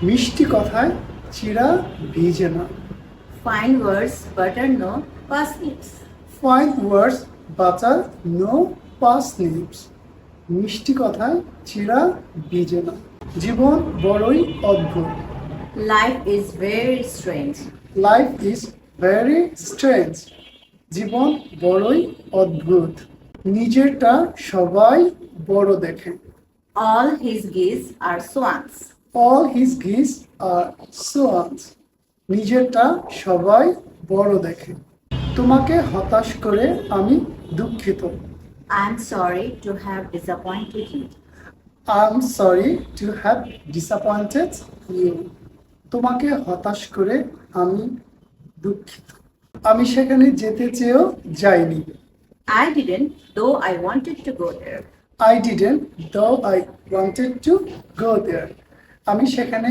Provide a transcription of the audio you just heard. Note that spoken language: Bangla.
মিষ্টি কথায় চিড়া ভিজে না। Fine words, butter no parsnips. Fine words butter no parsnips. মিষ্টি কথায় চিড়া ভিজে না। জীবন বড়ই অদ্ভুত। Life is very strange. Life is very strange. জীবন বড়ই অদ্ভুত। নিজেরটা সবাই বড় দেখে। All his geese are swans. All his geese are swans. নিজেরটা সবাই বড় দেখে। তোমাকে হতাশ করে আমি দুঃখিত। I'm sorry to have disappointed you. I am sorry to have disappointed you. তোমাকে হতাশ করে আমি দুঃখিত। আমি সেখানে যেতে চেয়েও যাইনি। I didn't, though I wanted to go there. I didn't, though I wanted to go there. আমি সেখানে